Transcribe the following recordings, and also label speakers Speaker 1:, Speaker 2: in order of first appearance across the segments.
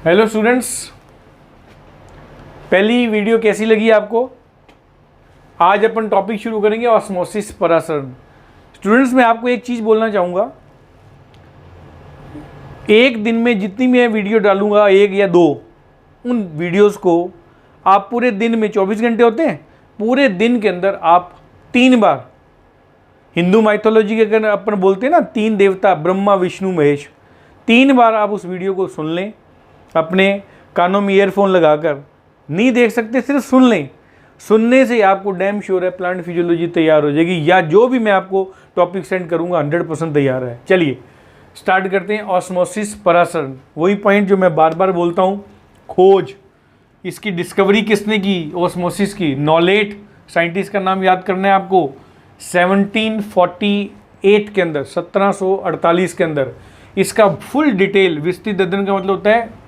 Speaker 1: Hello students, पहली video कैसी लगी आपको। आज अपन टॉपिक शुरू करेंगे ऑस्मोसिस परासरण। स्टूडेंट्स, मैं आपको एक चीज़ बोलना चाहूँगा, एक दिन में जितनी मैं वीडियो डालूँगा, एक या दो, उन वीडियोस को आप पूरे दिन में 24 घंटे होते हैं, पूरे दिन के अंदर आप 3 बार हिंदू माइथोलॉजी के अगर अपन बोलते हैं ना, 3 देवता ब्रह्मा विष्णु महेश, 3 बार आप उस वीडियो को सुन लें। अपने कानों में ईयरफोन लगाकर, नहीं देख सकते, सिर्फ सुन लें। सुनने से आपको डैम श्योर है प्लांट फिजियोलॉजी तैयार हो जाएगी, या जो भी मैं आपको टॉपिक सेंड करूंगा 100% तैयार है। चलिए स्टार्ट करते हैं। ऑस्मोसिस परासरण, वही पॉइंट जो मैं बार बार बोलता हूँ, खोज, इसकी डिस्कवरी किसने की, ऑस्मोसिस की। नॉलेट साइंटिस्ट का नाम याद करना है आपको। 1748 के अंदर, 1748 के अंदर इसका फुल डिटेल, विस्तृत अध्ययन का मतलब होता है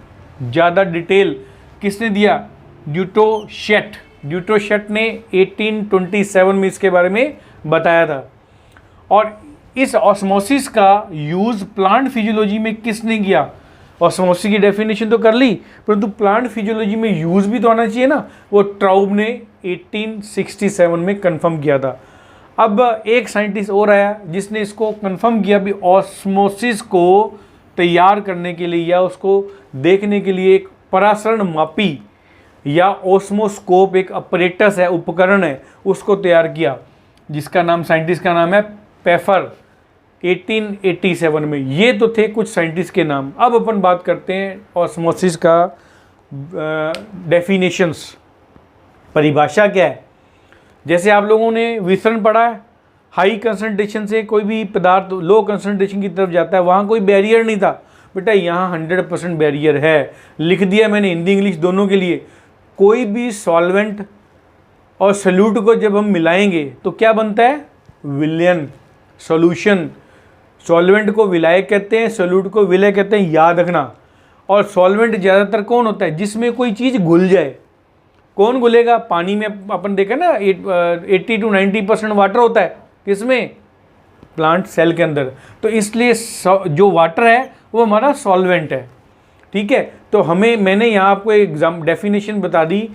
Speaker 1: ज़्यादा डिटेल, किसने दिया? ड्यूटोशेट ने 1827 में इसके बारे में बताया था। और इस ऑस्मोसिस का यूज़ प्लांट फिजियोलॉजी में किसने किया? ऑस्मोसिस की डेफिनेशन तो कर ली, परंतु प्लांट फिजियोलॉजी में यूज़ भी तो आना चाहिए ना। वो ट्राउब ने 1867 में कंफर्म किया था। अब एक साइंटिस्ट और आया जिसने इसको कंफर्म किया भी, ऑस्मोसिस को तैयार करने के लिए या उसको देखने के लिए एक परासरण मापी या ऑस्मोस्कोप, एक अपरेटस है, उपकरण है, उसको तैयार किया, जिसका नाम, साइंटिस्ट का नाम है पेफर, 1887 में। ये तो थे कुछ साइंटिस्ट के नाम। अब अपन बात करते हैं ऑस्मोसिस का डेफिनेशंस, परिभाषा क्या है। जैसे आप लोगों ने विसरण पढ़ा है, हाई कंसंट्रेशन से कोई भी पदार्थ लो कंसंट्रेशन की तरफ जाता है, वहाँ कोई बैरियर नहीं था। बेटा यहाँ 100% बैरियर है, लिख दिया मैंने हिंदी इंग्लिश दोनों के लिए। कोई भी सॉल्वेंट और सॉल्यूट को जब हम मिलाएंगे तो क्या बनता है? विलयन, सॉल्यूशन। सॉल्वेंट को विलायक कहते हैं, सॉल्यूट को विलय कहते हैं, याद रखना। और सॉल्वेंट ज़्यादातर कौन होता है? जिसमें कोई चीज़ घुल जाए। कौन घुलेगा? पानी में अपन देखा ना, 80 to 90% वाटर होता है। किसमें? प्लांट सेल के अंदर। तो इसलिए जो वाटर है वो हमारा सॉल्वेंट है, ठीक है। तो मैंने यहाँ आपको एग्जाम डेफिनेशन बता दी।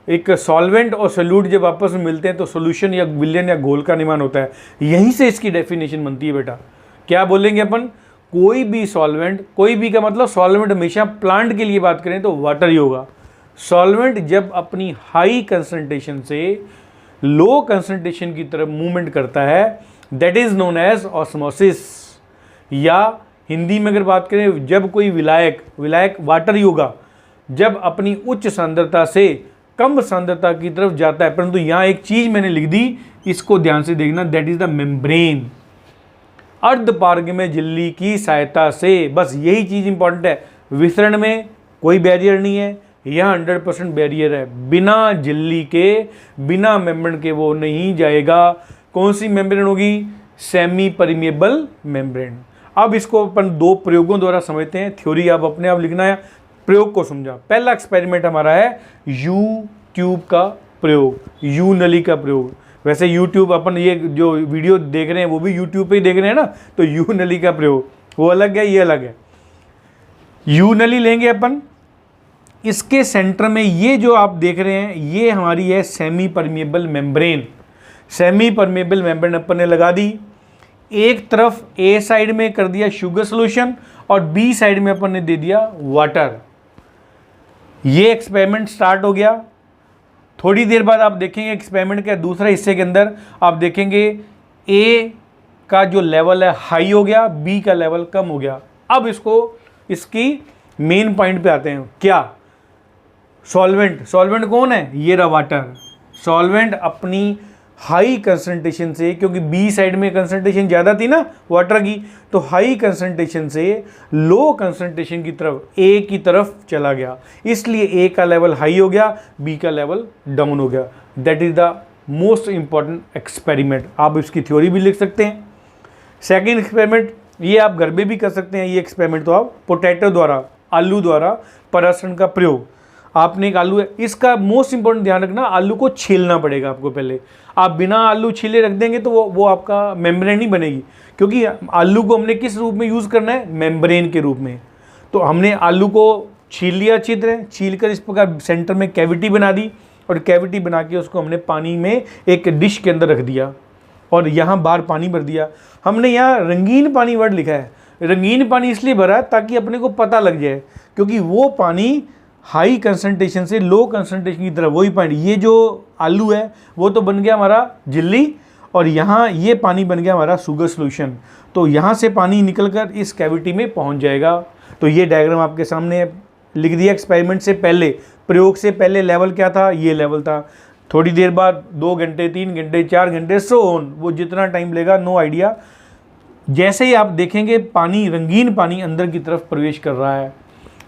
Speaker 1: एक सॉल्वेंट और सोल्यूट जब आपस में मिलते हैं तो सोल्यूशन या विलयन या घोल का निर्माण होता है। यहीं से इसकी डेफिनेशन बनती है बेटा। क्या बोलेंगे अपन? कोई भी सॉल्वेंट, कोई भी का मतलब सॉल्वेंट हमेशा प्लांट के लिए बात करें तो वाटर ही होगा। सॉल्वेंट जब अपनी हाई कंसंट्रेशन से लो कंसंट्रेशन की तरफ मूवमेंट करता है, that is known as osmosis. या हिंदी में अगर बात करें, जब कोई विलायक वाटर ही होगा, जब अपनी उच्च सांद्रता से कम सांद्रता की तरफ जाता है। परंतु यहाँ एक चीज मैंने लिख दी, इसको ध्यान से देखना, दैट इज द मेम्ब्रेन, अर्धपारगम्य झिल्ली की सहायता से। बस यही चीज इंपॉर्टेंट है। विसरण में कोई बैरियर नहीं है, यह 100% बैरियर है। बिना झिल्ली के, बिना मेम्ब्रेन के वो नहीं जाएगा। कौन सी मेम्ब्रेन होगी? Semi permeable membrane. अब इसको अपन 2 प्रयोगों द्वारा समझते हैं। थ्योरी आप अपने आप लिखना है, प्रयोग को समझा। पहला एक्सपेरिमेंट हमारा है यू ट्यूब का प्रयोग, यू नली का प्रयोग। वैसे यूट्यूब, अपन ये जो वीडियो देख रहे हैं वो भी यूट्यूब पे ही देख रहे हैं ना, तो यू नली का प्रयोग वो अलग है, ये अलग है। यू नली लेंगे अपन, इसके सेंटर में ये जो आप देख रहे हैं ये हमारी है semi permeable membrane. Semi permeable membrane अपन ने लगा दी। एक तरफ ए साइड में कर दिया शुगर सॉल्यूशन और बी साइड में अपन ने दे दिया वाटर। ये एक्सपेरिमेंट स्टार्ट हो गया। थोड़ी देर बाद आप देखेंगे एक्सपेरिमेंट के दूसरे हिस्से के अंदर आप देखेंगे ए का जो लेवल है हाई हो गया, बी का लेवल कम हो गया। अब इसकी मेन पॉइंट पे आते हैं। क्या? सॉल्वेंट कौन है? ये रहा वाटर। सॉल्वेंट अपनी हाई कंसंट्रेशन से, क्योंकि बी साइड में कंसंट्रेशन ज़्यादा थी ना वाटर की, तो हाई कंसंट्रेशन से लो कंसंट्रेशन की तरफ, ए की तरफ चला गया। इसलिए ए का लेवल हाई हो गया, बी का लेवल डाउन हो गया। That is the most important experiment. आप इसकी थ्योरी भी लिख सकते हैं। सेकेंड एक्सपेरिमेंट, ये आप घर में भी कर सकते हैं। ये एक्सपेरिमेंट तो आप पोटैटो द्वारा, आलू द्वारा परासरण का प्रयोग। आपने एक आलू है, इसका मोस्ट इंपॉर्टेंट ध्यान रखना, आलू को छीलना पड़ेगा आपको पहले। आप बिना आलू छीले रख देंगे तो वो आपका मेम्ब्रेन नहीं बनेगी, क्योंकि आलू को हमने किस रूप में यूज़ करना है? मेम्ब्रेन के रूप में। तो हमने आलू को छील लिया अच्छी तरह, छील कर इस प्रकार सेंटर में कैविटी बना दी और कैविटी बना के उसको हमने पानी में एक डिश के अंदर रख दिया और यहाँ बाहर पानी भर दिया। हमने यहाँ रंगीन पानी वर्ड लिखा है, रंगीन पानी इसलिए भरा ताकि अपने को पता लग जाए, क्योंकि वो पानी हाई कंसंट्रेशन से लो कंसंट्रेशन की तरफ, वही पॉइंट, ये जो आलू है वो तो बन गया हमारा झिल्ली और यहाँ ये पानी बन गया हमारा शुगर सोल्यूशन। तो यहाँ से पानी निकलकर इस कैविटी में पहुँच जाएगा। तो ये डायग्राम आपके सामने लिख दिया। एक्सपेरिमेंट से पहले, प्रयोग से पहले लेवल क्या था, ये लेवल था। थोड़ी देर बाद 2 घंटे, 3 घंटे, 4 घंटे, सो ऑन, वो जितना टाइम लेगा, नो आइडिया। जैसे ही आप देखेंगे पानी, रंगीन पानी अंदर की तरफ प्रवेश कर रहा है,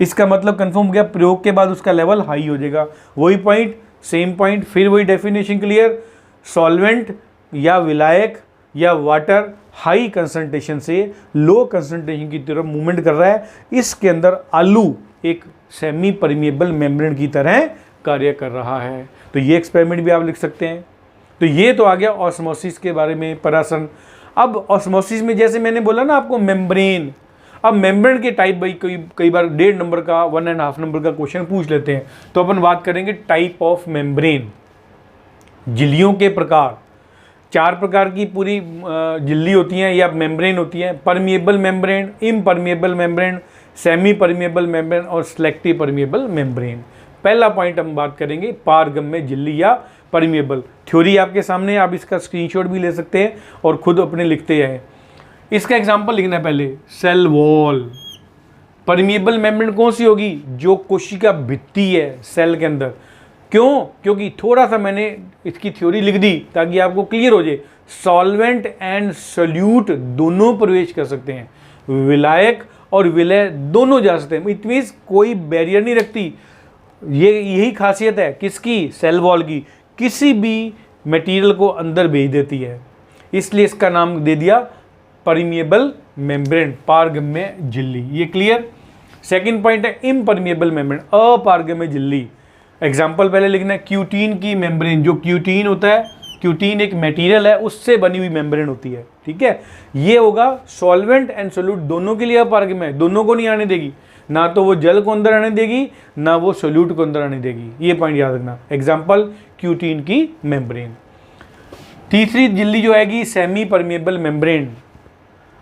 Speaker 1: इसका मतलब कंफर्म हो गया प्रयोग के बाद उसका लेवल हाई हो जाएगा। वही पॉइंट, सेम पॉइंट, फिर वही डेफिनेशन क्लियर। सॉल्वेंट या विलायक या वाटर हाई कंसंट्रेशन से लो कंसंट्रेशन की तरफ मूवमेंट कर रहा है, इसके अंदर आलू एक सेमी परमिएबल मेम्ब्रेन की तरह कार्य कर रहा है। तो ये एक्सपेरिमेंट भी आप लिख सकते हैं। तो ये तो आ गया ऑस्मोसिस के बारे में, परासन। अब ऑस्मोसिस में जैसे मैंने बोला ना आपको मेम्ब्रेन, अब मेम्ब्रेन के टाइप भाई कई बार 1.5 नंबर का, 1.5 नंबर का क्वेश्चन पूछ लेते हैं। तो अपन बात करेंगे टाइप ऑफ मेम्ब्रेन, झिल्लियों के प्रकार। 4 प्रकार की पूरी झिल्ली होती हैं या मेम्ब्रेन होती हैं। Permeable membrane, impermeable membrane, semi permeable membrane और सिलेक्टिव परमिएबल मेम्ब्रेन। पहला पॉइंट हम बात करेंगे पारगम्य झिल्ली या परमिएबल। थ्योरी आपके सामने, आप इसका स्क्रीनशॉट भी ले सकते हैं और खुद अपने लिखते हैं। इसका एग्जांपल लिखना है पहले, सेल वॉल। परमिएबल मेम्ब्रेन कौन सी होगी, जो कोशिका भित्ति है सेल के अंदर। क्यों, क्योंकि थोड़ा सा मैंने इसकी थ्योरी लिख दी ताकि आपको क्लियर हो जाए। सॉल्वेंट एंड सोल्यूट दोनों प्रवेश कर सकते हैं, विलायक और विलय दोनों जा सकते हैं। इट मीन्स कोई बैरियर नहीं रखती। यही खासियत है किसकी, सेल वॉल की, किसी भी मटेरियल को अंदर भेज देती है, इसलिए इसका नाम दे दिया परमिएबल मेम्ब्रेन, पारगम्य झिल्ली। ये क्लियर। सेकंड पॉइंट है इम्परमिएबल मेम्ब्रेन, अपारगम्य झिल्ली। एग्जाम्पल पहले लिखना है, क्यूटीन की मेम्ब्रेन। जो क्यूटीन होता है, क्यूटीन एक मटेरियल है, उससे बनी हुई मेम्ब्रेन होती है, ठीक है। ये होगा सॉल्वेंट एंड सोल्यूट दोनों के लिए अपारगम्य, दोनों को नहीं आने देगी, ना तो वो जल को अंदर आने देगी ना वो सोल्यूट को अंदर आने देगी। ये पॉइंट याद रखना। एग्जाम्पल क्यूटीन की मेम्ब्रेन। तीसरी झिल्ली जो आएगी सेमी परमिएबल मेम्ब्रेन,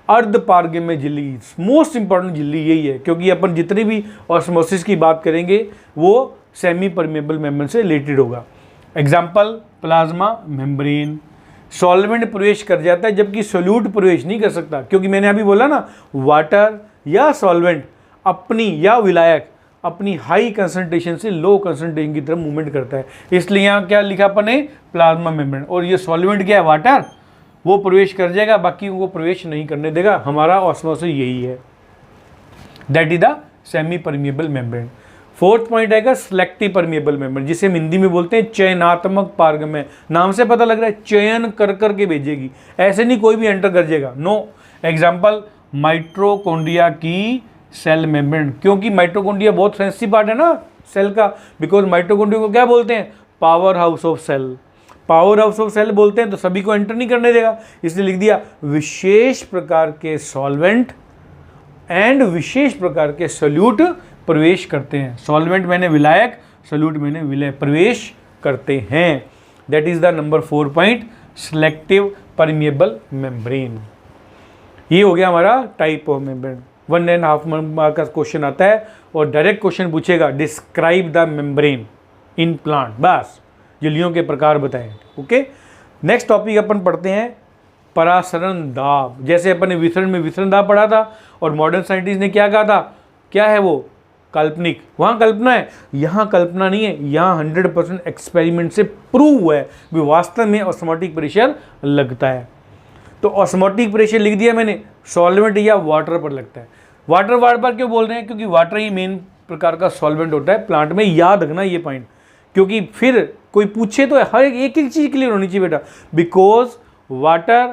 Speaker 1: अर्ध पारगम्य झिल्ली। मोस्ट इंपॉर्टेंट झिल्ली यही है, क्योंकि अपन जितनी भी ऑस्मोसिस की बात करेंगे वो सेमी परमिएबल मेम्ब्रेन से रिलेटेड होगा। Example plasma membrane. सॉल्वेंट प्रवेश कर जाता है जबकि सोल्यूट प्रवेश नहीं कर सकता, क्योंकि मैंने अभी बोला ना, वाटर या सॉल्वेंट अपनी या विलायक अपनी हाई कंसंट्रेशन से लो कंसंट्रेशन की तरफ मूवमेंट करता है, इसलिए यहाँ क्या लिखा अपन ने, प्लाज्मा मेम्ब्रेन। और ये सॉल्वेंट क्या है, वाटर, वो प्रवेश कर जाएगा, बाकी वो प्रवेश नहीं करने देगा। हमारा ऑस्मोसिस यही है, that is the semi permeable membrane. Fourth point आएगा सिलेक्टिव परमिएबल मेम्ब्रेन, जिसे हम हिंदी में बोलते हैं चयनात्मक पारगम्य। नाम से पता लग रहा है चयन कर करके भेजेगी, ऐसे नहीं कोई भी एंटर कर जाएगा, नो। एग्जाम्पल माइटोकॉन्ड्रिया की सेल मेम्ब्रेन, क्योंकि माइटोकॉन्ड्रिया बहुत सेंसिटिव पार्ट है ना सेल का, बिकॉज माइटोकॉन्ड्रिया को क्या बोलते हैं, power house of cell. Power house of cell बोलते हैं तो सभी को एंटर नहीं करने देगा, इसलिए लिख दिया विशेष प्रकार के सॉल्वेंट एंड विशेष प्रकार के सोल्यूट प्रवेश करते हैं। सॉल्वेंट मैंने विलायक, सोल्यूट मैंने विलय, प्रवेश करते हैं। That is the number 4 point, selective permeable membrane. ये हो गया हमारा टाइप ऑफ मेम्ब्रेन। 1.5 मार्क का क्वेश्चन आता है और डायरेक्ट क्वेश्चन पूछेगा, describe the membrane in plant, बस झिल्लियों के प्रकार बताएं। ओके, नेक्स्ट टॉपिक अपन पढ़ते हैं परासरण दाब। जैसे अपन ने विसरण में विसरण दाब पढ़ा था और मॉडर्न साइंटिस्ट ने क्या कहा था, क्या है वो, काल्पनिक। वहाँ कल्पना है, यहाँ कल्पना नहीं है, यहाँ 100% एक्सपेरिमेंट से प्रूव हुआ है कि वास्तव में ऑस्मोटिक प्रेशर लगता है। तो ऑस्मोटिक प्रेशर लिख दिया मैंने, सॉल्वेंट या वाटर पर लगता है। वाटर बार बार क्यों बोल रहे हैं, क्योंकि वाटर ही मेन प्रकार का सॉल्वेंट होता है प्लांट में, याद रखना ये पॉइंट, क्योंकि फिर कोई पूछे तो हर एक चीज़ क्लियर होनी चाहिए बेटा। बिकॉज वाटर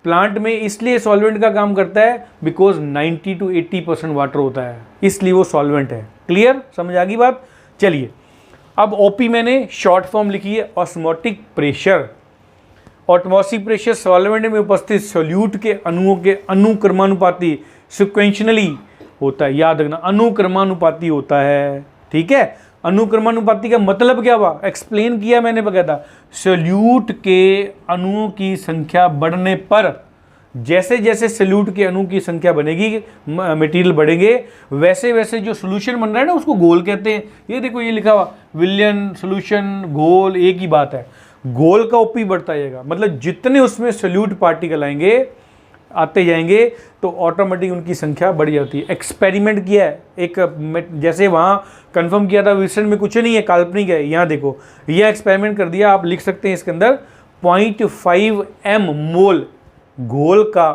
Speaker 1: प्लांट में इसलिए सॉल्वेंट का काम करता है, बिकॉज 90 to 80% वाटर होता है, इसलिए वो सॉल्वेंट है। क्लियर, समझ आ गई बात। चलिए, अब ओपी मैंने शॉर्ट फॉर्म लिखी है, osmotic pressure. Osmotic pressure solvent में उपस्थित सोल्यूट के अणुओं के अनुक्रमानुपाती सिक्वेंशनली होता है। याद रखना अनुक्रमानुपाती होता है, ठीक है। अनुक्रमानुपाती का मतलब क्या हुआ, एक्सप्लेन किया मैंने बकायदा। सॉल्यूट के अणुओं की संख्या बढ़ने पर, जैसे जैसे सॉल्यूट के अणु की संख्या बढ़ेगी, मटेरियल बढ़ेंगे, वैसे वैसे जो सोल्यूशन बन रहा है ना उसको घोल कहते हैं। ये देखो ये लिखा हुआ विलयन, सोल्यूशन, घोल, एक ही बात है। घोल का ओपी बढ़ता जाएगा, मतलब जितने उसमें सॉल्यूट पार्टिकल आएंगे, आते जाएंगे, तो ऑटोमेटिक उनकी संख्या बढ़ जाती है। एक्सपेरिमेंट किया है एक, जैसे वहाँ कंफर्म किया था विल्सन में कुछ नहीं है, काल्पनिक है। यहाँ देखो यह एक्सपेरिमेंट कर दिया, आप लिख सकते हैं इसके अंदर 0.5 m मोल घोल का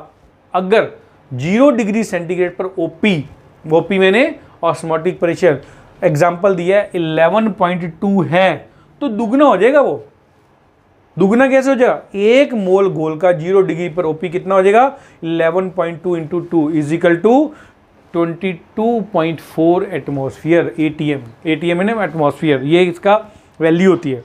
Speaker 1: अगर 0 डिग्री सेंटीग्रेड पर ओपी मैंने ऑस्मोटिक प्रेशर एग्जाम्पल दिया है 11.2 है, तो दुगना हो जाएगा। वो दुगना कैसे हो जाएगा, 1 मोल घोल का 0 डिग्री पर ओपी कितना हो जाएगा, 11.2 into 2 is equal to 22.4 atmosphere, ATM है एटमॉस्फेयर, ये इसका वैल्यू होती है।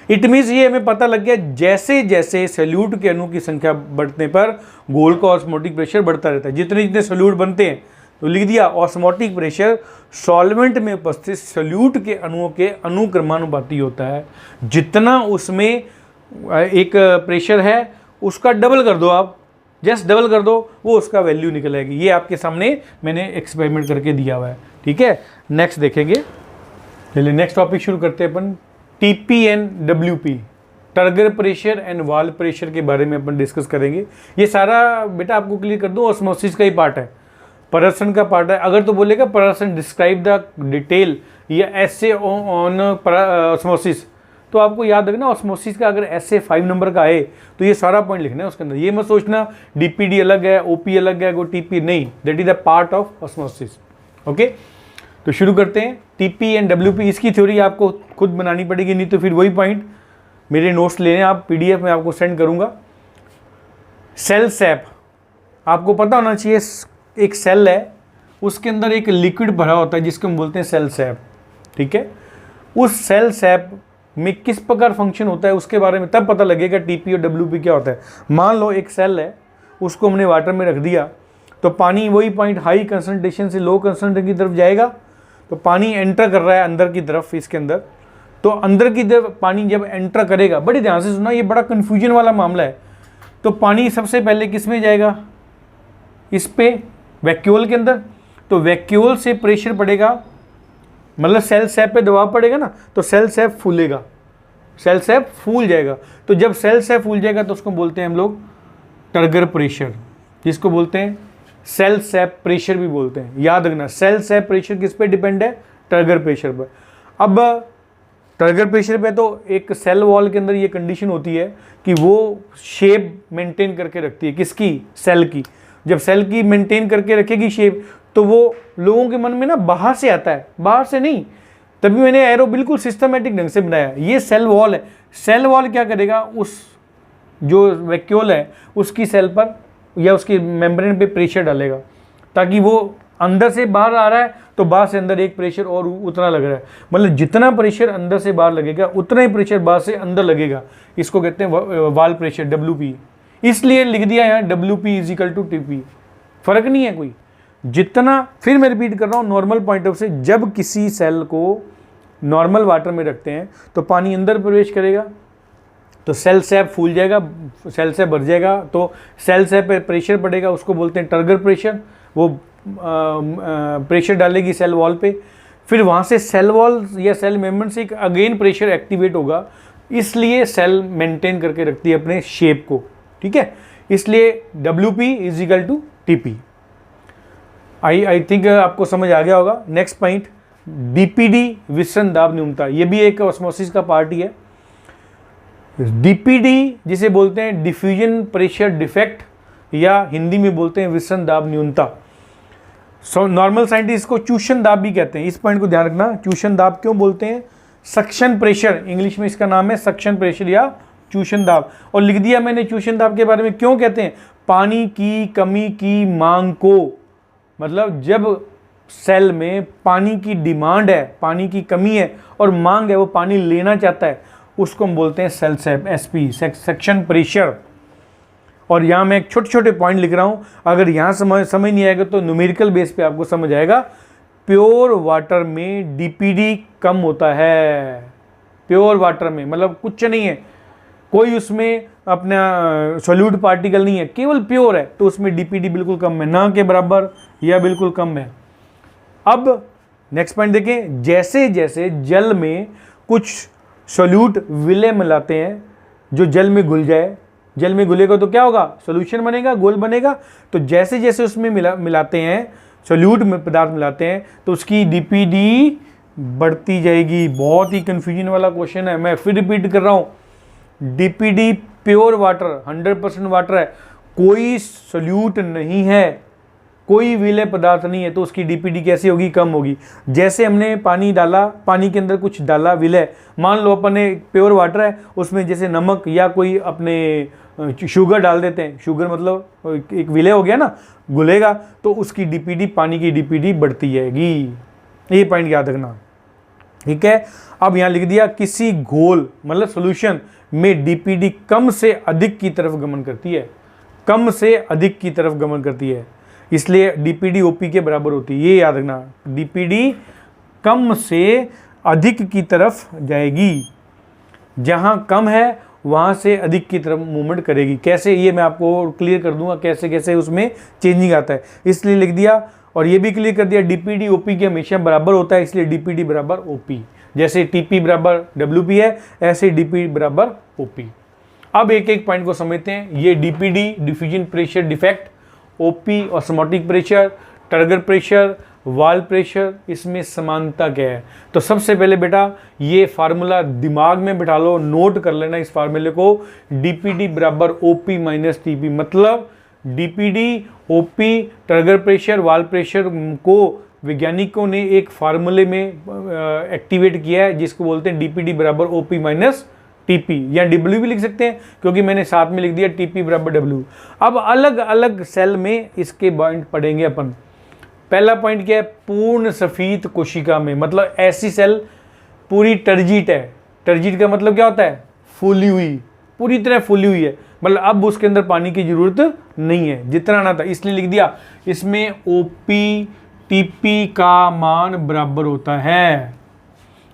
Speaker 1: इट मीन्स ये हमें पता लग गया जैसे जैसे सॉल्यूट के अणु की संख्या बढ़ने पर घोल का ऑस्मोटिक प्रेशर बढ़ता रहता है। जितने जितने सॉल्यूट बनते हैं, तो लिख दिया ऑस्मोटिक प्रेशर सॉल्वेंट में उपस्थित सॉल्यूट के अणुओं के अनुक्रमानुपाती होता है। जितना उसमें एक प्रेशर है उसका डबल कर दो, आप जस्ट डबल कर दो, वो उसका वैल्यू निकल आएगी। ये आपके सामने मैंने एक्सपेरिमेंट करके दिया हुआ है, ठीक है। नेक्स्ट देखेंगे, चलिए नेक्स्ट टॉपिक शुरू करते हैं अपन। TP and WP, turgor pressure and वाल प्रेशर के बारे में अपन डिस्कस करेंगे। ये सारा बेटा आपको क्लियर कर दो, ऑस्मोसिस का ही पार्ट है, प्रदर्शन का पार्ट है। अगर तो बोलेगा प्रदर्शन डिस्क्राइब द डिटेल या ऐसे ऑन ऑस्मोसिस, तो आपको याद रखना ऑस्मोसिस का अगर ऐसे 5 नंबर का आए तो ये सारा पॉइंट लिखना है उसके अंदर। ये मत सोचना DPD अलग है, OP अलग है, TP नहीं, that is the part of osmosis. Okay, तो शुरू करते हैं। TP एंड WP, इसकी थ्योरी आपको खुद बनानी पड़ेगी, नहीं तो फिर वही पॉइंट मेरे नोट्स लेने आप PDF में आपको सेंड करूंगा। सेल सैप आपको पता होना चाहिए, एक सेल है उसके अंदर एक लिक्विड भरा होता है जिसको हम बोलते हैं सेल सैप, ठीक है। उस सेल सैप में किस प्रकार फंक्शन होता है उसके बारे में तब पता लगेगा TP और WP क्या होता है। मान लो एक सेल है, उसको हमने वाटर में रख दिया, तो पानी वही पॉइंट हाई कंसंट्रेशन से लो कंसंट्रेशन की तरफ जाएगा। तो पानी एंटर कर रहा है अंदर की तरफ, इसके अंदर, तो अंदर की तरफ पानी जब एंटर करेगा, बड़ी ध्यान से सुना, ये बड़ा कन्फ्यूजन वाला मामला है। तो पानी सबसे पहले किस में जाएगा, इस पे वैक्यूल के अंदर। तो वैक्यूल से प्रेशर पड़ेगा, मतलब सेल सैप पे दबाव पड़ेगा ना, तो सेल सैप फूलेगा, सेल सैप फूल जाएगा। तो जब सेल सैप फूल जाएगा तो उसको बोलते हैं हम लोग टर्गर प्रेशर, जिसको बोलते हैं सेल सैप प्रेशर भी बोलते हैं। याद रखना सेल सैप प्रेशर किस पे डिपेंड है, टर्गर प्रेशर पर। अब टर्गर प्रेशर पे तो एक सेल वॉल के अंदर ये कंडीशन होती है कि वो शेप मेंटेन करके रखती है, किसकी, सेल की। जब सेल की मेंटेन करके रखेगी शेप, तो वो लोगों के मन में ना बाहर से आता है, बाहर से नहीं। तभी मैंने एरो बिल्कुल सिस्टमेटिक ढंग से बनाया। ये सेल वॉल है, सेल वॉल क्या करेगा, उस जो वैक्यूल है उसकी सेल पर या उसकी मेम्ब्रेन पे प्रेशर डालेगा, ताकि वो अंदर से बाहर आ रहा है तो बाहर से अंदर एक प्रेशर और उतना लग रहा है, मतलब जितना प्रेशर अंदर से बाहर लगेगा उतना ही प्रेशर बाहर से अंदर लगेगा। इसको कहते हैं वाल प्रेशर, WP। इसलिए लिख दिया यहाँ WP is equal to TP, फर्क नहीं है कोई। जितना, फिर मैं रिपीट कर रहा हूँ, नॉर्मल पॉइंट ऑफ से जब किसी सेल को नॉर्मल वाटर में रखते हैं तो पानी अंदर प्रवेश करेगा, तो सेल सैप फूल जाएगा, सेल सैप भर जाएगा, तो सेल सैप पे प्रेशर पड़ेगा, उसको बोलते हैं टर्गर प्रेशर। वो प्रेशर डालेगी सेल वॉल पे, फिर वहाँ से सेल वॉल या सेल मेम्ब्रेन से एक अगेन प्रेशर एक्टिवेट होगा, इसलिए सेल मेंटेन करके रखती है अपने शेप को, ठीक है। इसलिए WP is equal to TP। I think आपको समझ आ गया होगा। नेक्स्ट पॉइंट, DPD विसरण दाब न्यूनता, ये भी एक ऑस्मोसिस का पार्ट ही है। DPD जिसे बोलते हैं डिफ्यूजन प्रेशर डिफेक्ट, या हिंदी में बोलते हैं विसरण दाब न्यूनता। नॉर्मल साइंटिस्ट को चूषण दाब भी कहते हैं, इस पॉइंट को ध्यान रखना। चूषण दाब क्यों बोलते हैं, सक्शन प्रेशर, इंग्लिश में इसका नाम है सक्शन प्रेशर या चूषण दाब। और लिख दिया मैंने चूषण दाब के बारे में, क्यों कहते हैं, पानी की कमी की मांग को, मतलब जब सेल में पानी की डिमांड है, पानी की कमी है और मांग है, वो पानी लेना चाहता है, उसको हम बोलते हैं cell sap, SP, suction pressure. और यहाँ मैं एक छोटे छोटे पॉइंट लिख रहा हूँ, अगर यहाँ समझ नहीं आएगा तो न्यूमेरिकल बेस पे आपको समझ आएगा। प्योर वाटर में डीपीडी कम होता है, प्योर वाटर में मतलब कुछ नहीं है, कोई उसमें अपना सॉल्यूट पार्टिकल नहीं है, केवल प्योर है, तो उसमें डीपीडी बिल्कुल कम है, ना के बराबर या बिल्कुल कम है। अब नेक्स्ट पॉइंट देखें, जैसे जैसे जल में कुछ सॉल्यूट विलय मिलाते हैं, जो जल में घुल जाए, जल में घुलेगा तो क्या होगा, सॉल्यूशन बनेगा, घोल बनेगा। तो जैसे जैसे उसमें मिलाते हैं, सॉल्यूट में पदार्थ मिलाते हैं, तो उसकी डीपीडी बढ़ती जाएगी। बहुत ही कंफ्यूजन वाला क्वेश्चन है, मैं फिर रिपीट कर रहा हूँ। डीपीडी प्योर वाटर 100% वाटर है, कोई सॉल्यूट नहीं है, कोई विलय पदार्थ नहीं है, तो उसकी डीपीडी कैसे होगी, कम होगी। जैसे हमने पानी डाला, पानी के अंदर कुछ डाला विलय, मान लो अपने प्योर वाटर है, उसमें जैसे नमक या कोई अपने शुगर डाल देते हैं, शुगर मतलब एक विलय हो गया ना, घुलेगा, तो उसकी डीपीडी, पानी की डीपीडी बढ़ती जाएगी। ये पॉइंट याद रखना, ठीक है। अब यहाँ लिख दिया, किसी घोल मतलब सॉल्यूशन में डीपीडी कम से अधिक की तरफ गमन करती है, कम से अधिक की तरफ गमन करती है, इसलिए डीपीडी ओपी के बराबर होती है। ये याद रखना, डीपीडी कम से अधिक की तरफ जाएगी, जहां कम है वहां से अधिक की तरफ मूवमेंट करेगी। कैसे, ये मैं आपको क्लियर कर दूंगा कैसे कैसे उसमें चेंजिंग आता है, इसलिए लिख दिया। और ये भी क्लियर कर दिया, डीपीडी ओपी के हमेशा बराबर होता है, इसलिए डीपीडी बराबर ओपी। जैसे टीपी बराबर डब्ल्यूपी है, ऐसे डीपी बराबर ओपी। अब एक एक पॉइंट को समझते हैं। ये DPD diffusion pressure defect, OP osmotic pressure, turgor pressure, वाल प्रेशर, इसमें समानता क्या है। तो सबसे पहले बेटा ये फार्मूला दिमाग में बिठा लो, नोट कर लेना इस फार्मूले को, डीपीडी बराबर ओपी माइनस टीपी। मतलब डीपीडी, ओपी, टर्गर प्रेशर, वाल प्रेशर को वैज्ञानिकों ने एक फार्मूले में एक्टिवेट किया है, जिसको बोलते हैं डीपीडी बराबर ओपी माइनस टीपी, या डब्ल्यू भी लिख सकते हैं, क्योंकि मैंने साथ में लिख दिया टीपी बराबर डब्ल्यू। अब अलग अलग सेल में इसके पॉइंट पढ़ेंगे अपन। पहला पॉइंट क्या है, पूर्ण सफेद कोशिका में, मतलब ऐसी सेल पूरी टर्जिट है। टर्जिट का मतलब क्या होता है, फूली हुई, पूरी तरह फूली हुई है, मतलब अब उसके अंदर पानी की जरूरत नहीं है, जितना ना था, इसलिए लिख दिया इसमें ओपी टीपी का मान बराबर होता है।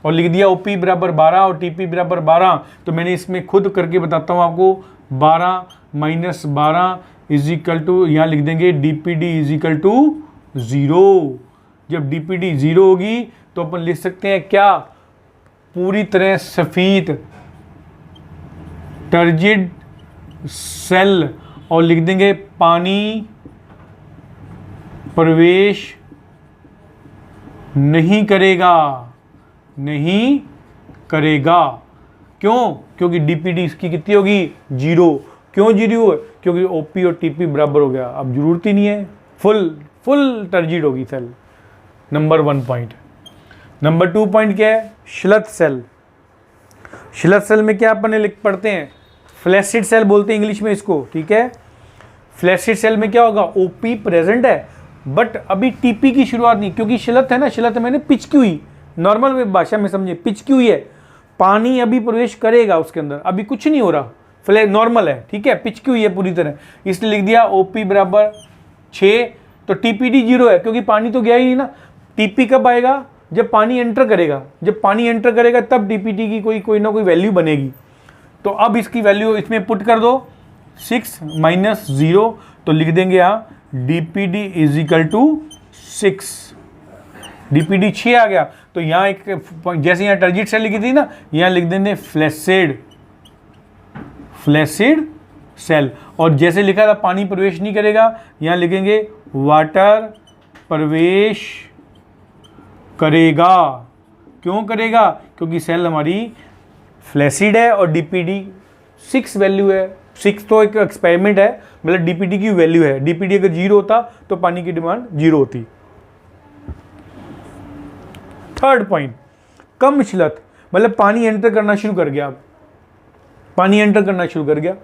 Speaker 1: और लिख दिया ओपी बराबर 12 और टीपी बराबर 12। तो मैंने इसमें खुद करके बताता हूँ आपको, 12 माइनस 12 इज इक्वल टू, यहाँ लिख देंगे डीपीडी इज इक्वल टू 0। जब डीपीडी 0 होगी तो अपन लिख सकते हैं क्या, पूरी तरह सफेद टर्जिड सेल, और लिख देंगे पानी प्रवेश नहीं करेगा, नहीं करेगा। क्यों, क्योंकि डीपीडी इसकी कितनी होगी, 0। क्यों 0 है, क्योंकि ओपी और टीपी बराबर हो गया, अब जरूरत ही नहीं है, फुल टर्जिड होगी cell. Number 1 point. Number 2 point क्या है, श्लथ सेल। श्लथ सेल में क्या अपन पढ़ते हैं, फ्लैसिड सेल बोलते हैं इंग्लिश में इसको, ठीक है। फ्लैसिड सेल में क्या होगा, ओपी प्रेजेंट है बट अभी टीपी की शुरुआत नहीं, क्योंकि श्लथ है ना, श्लथ मैंने पिचकी हुई, नॉर्मल भाषा में समझे, पिचकी हुई है, पानी अभी प्रवेश करेगा उसके अंदर, अभी कुछ नहीं हो रहा, नॉर्मल है, ठीक है, पिचकी हुई है पूरी तरह, इसलिए लिख दिया ओपी बराबर 6। तो टीपीडी 0 है, क्योंकि पानी तो गया ही नहीं ना। टीपी कब आएगा, जब पानी एंटर करेगा, जब पानी एंटर करेगा तब डीपीडी की कोई ना कोई वैल्यू बनेगी। तो अब इसकी वैल्यू इसमें पुट कर दो, 6 माइनस 0, तो लिख देंगे यहाँ DPD is equal to 6। DPD 6 आ गया, तो यहाँ एक जैसे यहाँ टर्जिट सेल लिखी थी ना, यहाँ लिख देंगे फ्लैसिड सेल, और जैसे लिखा था पानी प्रवेश नहीं करेगा, यहाँ लिखेंगे वाटर प्रवेश करेगा। क्यों करेगा, क्योंकि सेल हमारी फ्लैसिड है और डीपीडी 6 वैल्यू है। 6 तो एक एक्सपेरिमेंट है, मतलब डीपीडी की वैल्यू है। डीपीडी अगर 0 होता तो पानी की डिमांड 0 होती। थर्ड पॉइंट, कम श्लथ, मतलब पानी एंटर करना शुरू कर गया। अब पानी एंटर करना शुरू कर गया,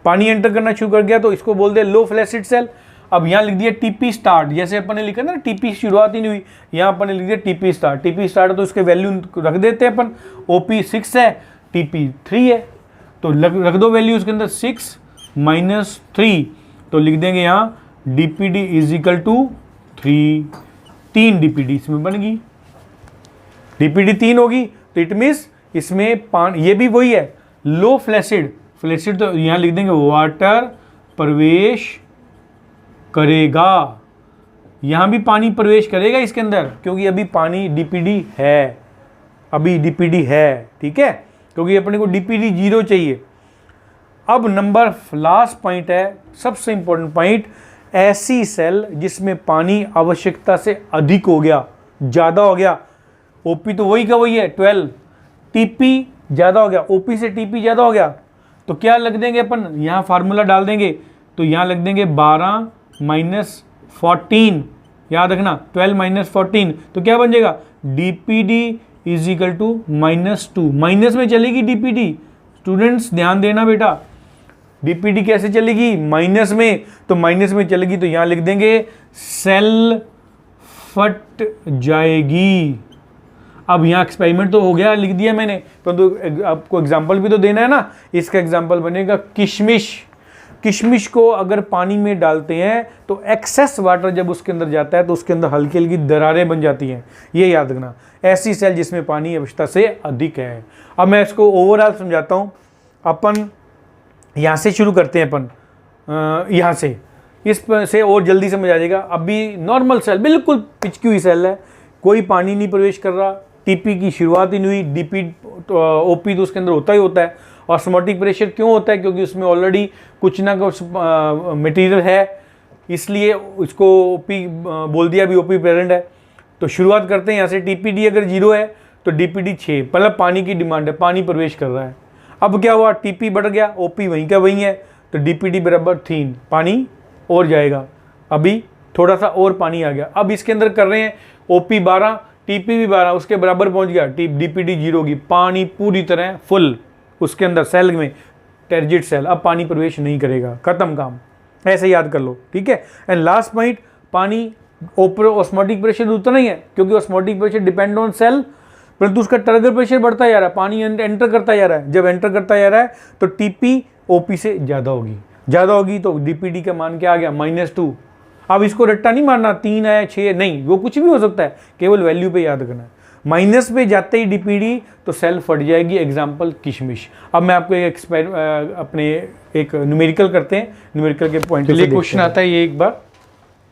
Speaker 1: पानी एंटर करना शुरू कर गया, तो इसको बोलते हैं लो फ्लैसिड सेल। अब यहाँ लिख दिया टीपी स्टार्ट, जैसे अपन ने लिखा ना टीपी शुरुआत ही नहीं हुई, यहाँ अपन ने लिख दिया टीपी स्टार्ट। टीपी स्टार्ट तो उसके वैल्यू रख देते हैं अपन, ओपी 6 है, टीपी 3 है, तो रख दो वैल्यू उसके अंदर 6 -3, तो लिख देंगे यहाँ dpd is equal to 3, 3 dpd इसमें बन गई, dpd 3 होगी, तो इट मीन्स इसमें पानी, ये भी वही है लो फ्लैसिड, फ्लैसिड तो यहाँ लिख देंगे वाटर प्रवेश करेगा, यहाँ भी पानी प्रवेश करेगा इसके अंदर, क्योंकि अभी पानी dpd है, अभी dpd है, ठीक है, क्योंकि अपने को dpd 0 चाहिए। अब नंबर लास्ट पॉइंट है, सबसे इंपॉर्टेंट पॉइंट, ऐसी सेल जिसमें पानी आवश्यकता से अधिक हो गया, ज़्यादा हो गया, ओपी तो वही का वही है 12, टीपी ज़्यादा हो गया, ओपी से टीपी ज़्यादा हो गया, तो क्या लग देंगे अपन, यहाँ फार्मूला डाल देंगे, तो यहाँ लग देंगे 12 माइनस 14, याद रखना 12 - 14, तो क्या बन जाएगा dpd is equal to -2, minus में चलेगी dpd, स्टूडेंट्स ध्यान देना बेटा, dpd कैसे चलेगी, माइनस में, तो माइनस में चलेगी तो यहाँ लिख देंगे सेल फट जाएगी। अब यहाँ एक्सपेरिमेंट तो हो गया, लिख दिया मैंने, परंतु तो आपको एग्जाम्पल भी तो देना है ना, इसका एग्जाम्पल बनेगा किशमिश। किशमिश को अगर पानी में डालते हैं तो एक्सेस वाटर जब उसके अंदर जाता है तो उसके अंदर हल्की हल्की दरारें बन जाती हैं, ये याद रखना, ऐसी सेल जिसमें पानी आवश्यकता से अधिक है। अब मैं इसको ओवरऑल समझाता हूँ, अपन यहाँ से शुरू करते हैं, अपन यहाँ से, इस से और जल्दी समझ आ जाएगा। अभी नॉर्मल सेल, बिल्कुल पिचकी हुई सेल है, कोई पानी नहीं प्रवेश कर रहा, टीपी की शुरुआत ही नहीं हुई, डीपी ओपी तो उसके अंदर होता ही होता है, ऑस्मोटिक प्रेशर क्यों होता है, क्योंकि उसमें ऑलरेडी कुछ ना कुछ मटेरियल है, इसलिए इसको ओपी बोल दिया, अभी ओपी प्रेजेंट है। तो शुरुआत करते हैं यहाँ से, टीपीडी अगर 0 है तो डीपीडी 6, मतलब पानी की डिमांड है, पानी प्रवेश कर रहा है। अब क्या हुआ, टीपी बढ़ गया, ओपी वहीं का वहीं है, तो डीपीडी बराबर 3, पानी और जाएगा, अभी थोड़ा सा और पानी आ गया। अब इसके अंदर कर रहे हैं ओपी 12, टीपी भी 12, उसके बराबर पहुंच गया, डीपीडी 0 होगी, पानी पूरी तरह फुल उसके अंदर सेल में, टर्जिड सेल, अब पानी प्रवेश नहीं करेगा, खत्म काम, ऐसे याद कर लो, ठीक है। एंड लास्ट पॉइंट, पानी ऊपर ऑस्मोटिक प्रेशर उतना ही है, क्योंकि osmotic pressure depend on sale, परंतु उसका टर्गर प्रेशर बढ़ता जा रहा है, पानी एंटर करता जा रहा है, जब एंटर करता जा रहा है तो टीपी ओपी से ज़्यादा होगी, तो डीपीडी का मान क्या आ गया, -2। अब इसको रट्टा नहीं मारना, 3 है 6 नहीं, वो कुछ भी हो सकता है, केवल वैल्यू पे याद रखना है। माइनस पे जाते ही डीपीडी तो सेल फट जाएगी, एग्जाम्पल किशमिश। अब मैं आपको अपने एक न्यूमेरिकल करते हैं, न्यूमेरिकल के पॉइंट के लिए क्वेश्चन आता है ये एक बार,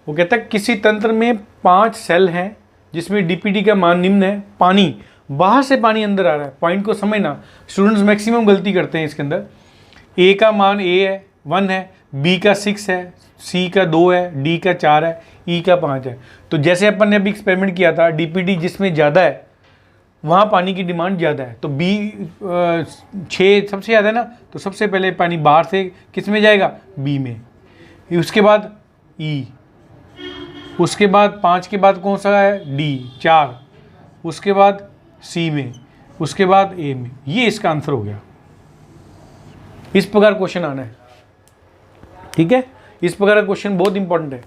Speaker 1: वो कहता है किसी तंत्र में 5 सेल हैं जिसमें डीपीडी का मान निम्न है, पानी बाहर से पानी अंदर आ रहा है, पॉइंट को समझना, स्टूडेंट्स मैक्सिमम गलती करते हैं इसके अंदर। ए का मान ए है 1 है, बी का 6 है, सी का 2 है, डी का 4 है, ई का 5 है। तो जैसे अपन ने अभी एक्सपेरिमेंट किया था, डीपीडी जिसमें ज़्यादा है वहाँ पानी की डिमांड ज़्यादा है, तो बी 6 सबसे ज़्यादा है ना, तो सबसे पहले पानी बाहर से किस में जाएगा, बी में, उसके बाद ई, उसके बाद 5 के बाद कौन सा है, डी 4, उसके बाद सी में, उसके बाद ए में। ये इसका आंसर हो गया, इस प्रकार क्वेश्चन आना है, ठीक है, इस प्रकार का क्वेश्चन बहुत इंपॉर्टेंट है।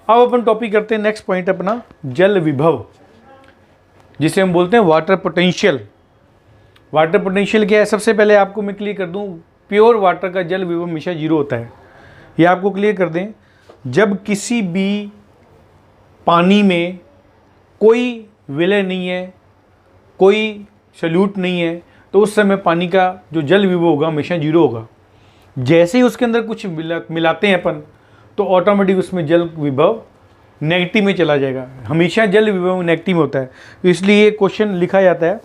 Speaker 1: अब अपन टॉपिक करते हैं नेक्स्ट पॉइंट अपना, जल विभव, जिसे हम बोलते हैं वाटर पोटेंशियल। वाटर पोटेंशियल क्या है, सबसे पहले आपको मैं क्लियर कर दूं, प्योर वाटर का जल विभव हमेशा 0 होता है, ये आपको क्लियर कर दें। जब किसी भी पानी में कोई विलय नहीं है, कोई सल्यूट नहीं है, तो उस समय पानी का जो जल विभव होगा हमेशा 0 होगा। जैसे ही उसके अंदर कुछ मिलाते हैं अपन, तो ऑटोमेटिक उसमें जल विभव नेगेटिव में चला जाएगा, हमेशा जल विभव नेगेटिव होता है। तो इसलिए ये क्वेश्चन लिखा जाता है,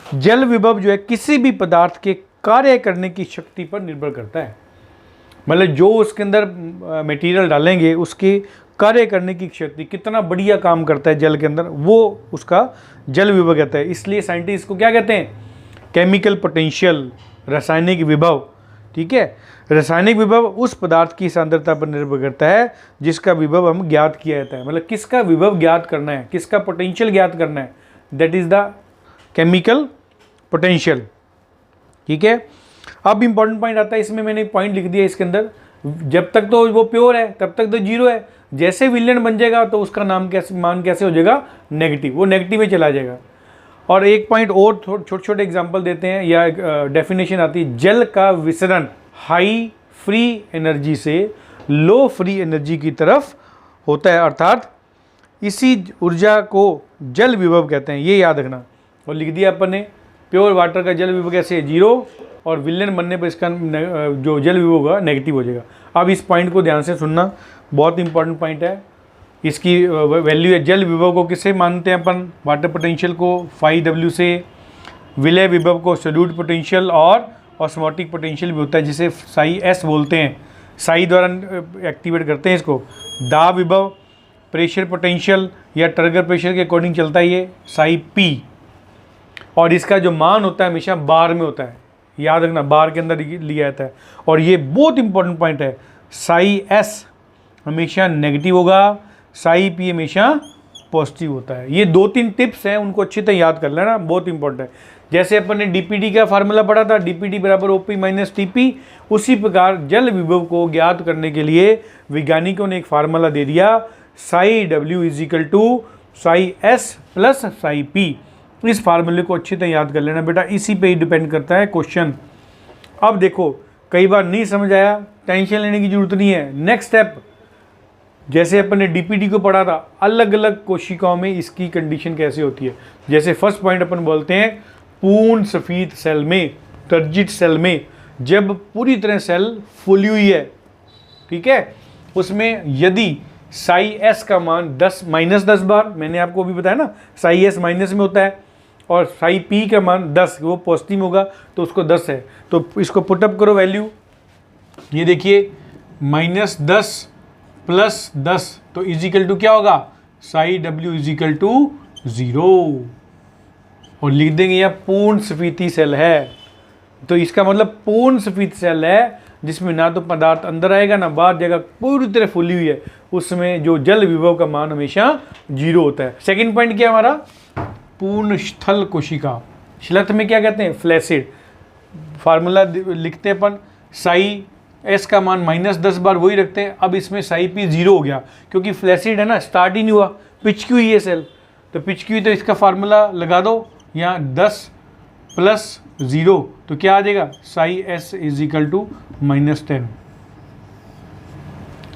Speaker 1: जल विभव जो है किसी भी पदार्थ के कार्य करने की शक्ति पर निर्भर करता है, मतलब जो उसके अंदर मटेरियल डालेंगे उसके कार्य करने की शक्ति, कितना बढ़िया काम करता है जल के अंदर, वो उसका जल विभव कहता है। इसलिए साइंटिस्ट को क्या कहते हैं, केमिकल पोटेंशियल, रासायनिक विभव, ठीक है। रासायनिक विभव उस पदार्थ की सांद्रता पर निर्भर करता है जिसका विभव हम ज्ञात किया जाता है, मतलब किसका विभव ज्ञात करना है, किसका पोटेंशियल ज्ञात करना है, that is the chemical potential, ठीक है। अब इंपॉर्टेंट पॉइंट आता है, इसमें मैंने एक पॉइंट लिख दिया इसके अंदर, जब तक तो वो प्योर है तब तक तो 0 है, जैसे विलयन बन जाएगा तो उसका मान कैसे हो जाएगा, नेगेटिव, वो नेगेटिव में चला जाएगा। और एक पॉइंट और छोटे छोटे एग्जाम्पल देते हैं, या डेफिनेशन आती है, जल का विसरण हाई फ्री एनर्जी से लो फ्री एनर्जी की तरफ होता है, अर्थात इसी ऊर्जा को जल विभव कहते हैं, ये याद रखना। और लिख दिया अपन ने, प्योर वाटर का जल विभव कैसे 0 और विलयन बनने पर इसका जो जल विभव होगा नेगेटिव हो जाएगा। अब इस पॉइंट को ध्यान से सुनना, बहुत इंपॉर्टेंट पॉइंट है। इसकी वैल्यू है, जल विभव को किससे मानते हैं अपन, वाटर पोटेंशियल को φW से, विलय विभव को सोल्यूट पोटेंशियल और ऑस्मोटिक पोटेंशियल भी होता है जिसे ψS बोलते हैं, साई द्वारा एक्टिवेट करते हैं इसको। दाब विभव प्रेशर पोटेंशियल या टर्गर प्रेशर के अकॉर्डिंग चलता है ये ψP, और इसका जो मान होता है हमेशा बार में होता है, याद रखना बार के अंदर लिया जाता है। और ये बहुत इंपॉर्टेंट पॉइंट है, ψS हमेशा नेगेटिव होगा, ψP हमेशा पॉजिटिव होता है। ये 2-3 टिप्स हैं, उनको अच्छी तरह याद कर लेना, बहुत इंपॉर्टेंट है। जैसे अपन ने डीपीडी का फार्मूला पढ़ा था, डीपीडी बराबर ओपी माइनस टीपी, उसी प्रकार जल विभव को ज्ञात करने के लिए वैज्ञानिकों ने एक फार्मूला दे दिया, ψW is equal to ψS plus ψP। इस फार्मूले को अच्छी तरह याद कर लेना बेटा, इसी पे ही डिपेंड करता है क्वेश्चन। अब देखो कई बार नहीं समझ आया, टेंशन लेने की जरूरत नहीं है। नेक्स्ट स्टेप, जैसे अपन ने डीपीडी को पढ़ा था, अलग अलग कोशिकाओं में इसकी कंडीशन कैसे होती है। जैसे फर्स्ट पॉइंट अपन बोलते हैं पूर्ण सफेद सेल में, टर्जिट सेल में, जब पूरी तरह सेल फुली हुई है, ठीक है, उसमें यदि ψS का मान -10 बार, मैंने आपको अभी बताया ना ψS माइनस में होता है, और ψP का मान 10, वो पॉजिटिव होगा तो उसको 10 है। तो इसको पुटअप करो वैल्यू, ये देखिए -10 प्लस 10, तो इजिकल टू क्या होगा, ψW इजिकल टू 0, और लिख देंगे यह पूर्ण सफेदी सेल है। तो इसका मतलब पूर्ण सफेद सेल है जिसमें ना तो पदार्थ अंदर आएगा ना बाहर जाएगा, पूरी तरह फुली हुई है, उसमें जो जल विभव का मान हमेशा 0 होता है। सेकंड पॉइंट क्या हमारा, पूर्ण स्थल कोशिका, श्लथ में क्या कहते हैं, फ्लैसिड। फार्मूला लिखते हैं अपन, ψS का मान -10 बार वही रखते हैं। अब इसमें ψP 0 हो गया क्योंकि फ्लैसिड है ना, स्टार्ट ही नहीं हुआ, पिचकी हुई है सेल, तो पिचकी हुई तो इसका फार्मूला लगा दो यहाँ 10 प्लस 0, तो क्या आ जाएगा, ψS is equal to -10,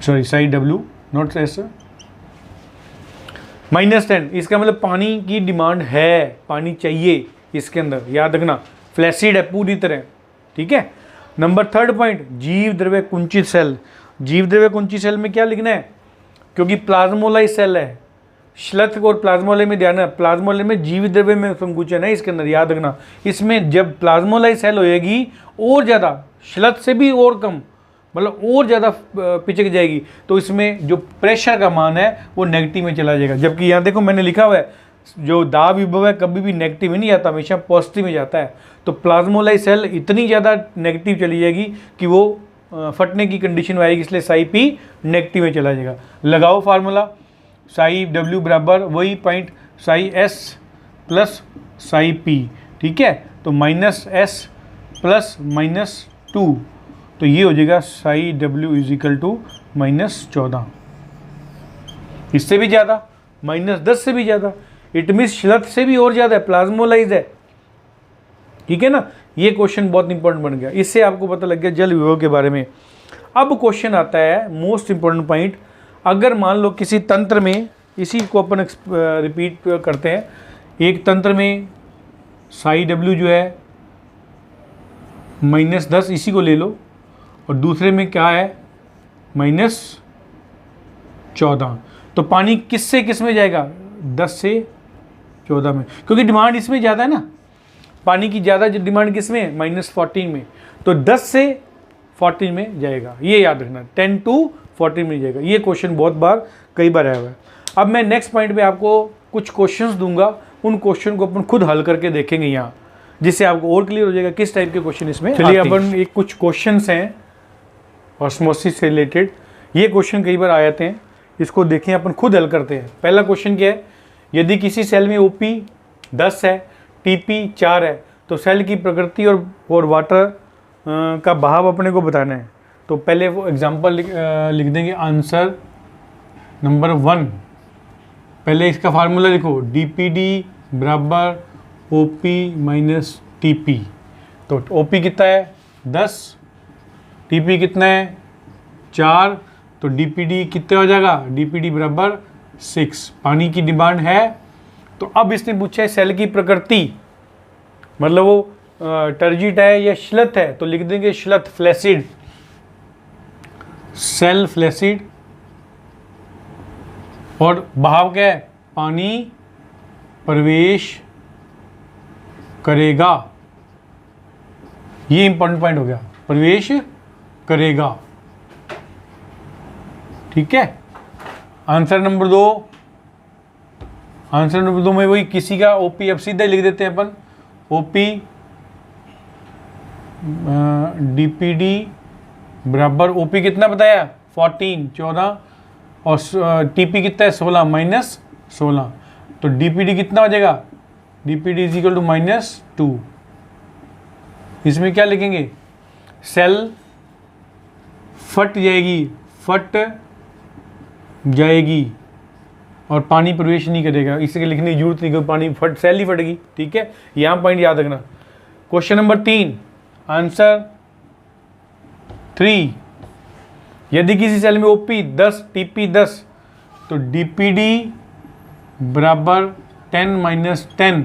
Speaker 1: sorry ψW not S, -10। इसका मतलब पानी की डिमांड है, पानी चाहिए इसके अंदर, याद रखना, फ्लैसिड है पूरी तरह, ठीक है। नंबर थर्ड पॉइंट, जीव द्रव्य कुंचित सेल। जीव द्रव्य कुंचित सेल में क्या लिखना है, क्योंकि प्लाज्मोलाइज सेल है, श्लथ और प्लाज्मोले में ध्यान है, प्लाज्मोले में जीव द्रव्य में संकुचन है इसके अंदर, याद रखना। इसमें जब प्लाज्मोलाइज सेल होएगी और ज़्यादा, श्लथ से भी और कम, मतलब और ज़्यादा पिचक जाएगी, तो इसमें जो प्रेशर का मान है वो नेगेटिव में चला जाएगा। जबकि यहाँ देखो मैंने लिखा हुआ है, जो दाब विभव है कभी भी नेगेटिव में नहीं जाता, हमेशा पॉजिटिव में जाता है। तो प्लाज्मोलाइज सेल इतनी ज़्यादा नेगेटिव चली जाएगी कि वो फटने की कंडीशन में आएगी, इसलिए ψP नेगेटिव में चला जाएगा। लगाओ फार्मूला, ψW बराबर वही पॉइंट ψS प्लस ψP, ठीक है। तो -S प्लस -2, तो ये हो जाएगा ψW इजिकल टू -14, इससे भी ज़्यादा, -10 से भी ज़्यादा, इट मीन्स श्लथ से भी और ज़्यादा है, प्लाज्मोलाइज है, ठीक है ना। ये क्वेश्चन बहुत इंपॉर्टेंट बन गया, इससे आपको पता लग गया जल विभव के बारे में। अब क्वेश्चन आता है मोस्ट इंपॉर्टेंट पॉइंट, अगर मान लो किसी तंत्र में, इसी को अपन रिपीट करते हैं, एक तंत्र में ψW जो है -10, इसी को ले लो, और दूसरे में क्या है -14, तो पानी किस से किस में जाएगा, 10 से 14 में, क्योंकि डिमांड इसमें ज़्यादा है ना, पानी की ज़्यादा डिमांड किस में, -14 में, तो 10 से 14 में जाएगा, ये याद रखना, 10 to 14 में जाएगा। ये क्वेश्चन बहुत बार कई बार आया हुआ है। अब मैं नेक्स्ट पॉइंट पे आपको कुछ क्वेश्चंस दूंगा, उन क्वेश्चन को अपन खुद हल करके देखेंगे यहाँ, जिससे आपको और क्लियर हो जाएगा किस टाइप के क्वेश्चन इसमें। चलिए अपन एक कुछ क्वेश्चंस हैं ऑस्मोसिस से रिलेटेड, ये क्वेश्चन कई बार आए थे, इसको देखें, अपन खुद हल करते हैं। पहला क्वेश्चन क्या है, यदि किसी सेल में OP 10 है, TP 4 है, तो सेल की प्रकृति और वाटर का बहाव अपने को बताना है। तो पहले वो एग्जांपल लिख देंगे, आंसर नंबर 1, पहले इसका फार्मूला लिखो, DPD बराबर OP माइनस TP। तो OP कितना है 10, टीपी कितना है 4, तो डीपीडी कितना हो जाएगा, डीपीडी बराबर 6। पानी की डिमांड है। तो अब इसने पूछा है सेल की प्रकृति, मतलब वो टर्जिट है या श्लथ है, तो लिख देंगे श्लथ, फ्लैसिड, सेल फ्लैसिड। और बहाव क्या है, पानी प्रवेश करेगा, ये इंपॉर्टेंट पॉइंट हो गया, प्रवेश करेगा। ठीक है। आंसर नंबर 2, आंसर नंबर 2 में वही किसी का ओपी, अब सीधे लिख देते हैं अपन, ओपी डीपीडी बराबर, ओपी कितना बताया 14 और टीपी कितना है 16 माइनस 16, तो डीपीडी कितना हो जाएगा, डीपीडी इज इक्वल टू -2। इसमें क्या लिखेंगे, सेल फट जाएगी और पानी प्रवेश नहीं करेगा, इसके लिखने की जरूरत नहीं, पानी सेल ही फटेगी। ठीक है, यहाँ पॉइंट याद रखना। क्वेश्चन नंबर 3, आंसर 3, यदि किसी सेल में ओपी 10 टीपी 10 तो डीपीडी बराबर 10 माइनस 10,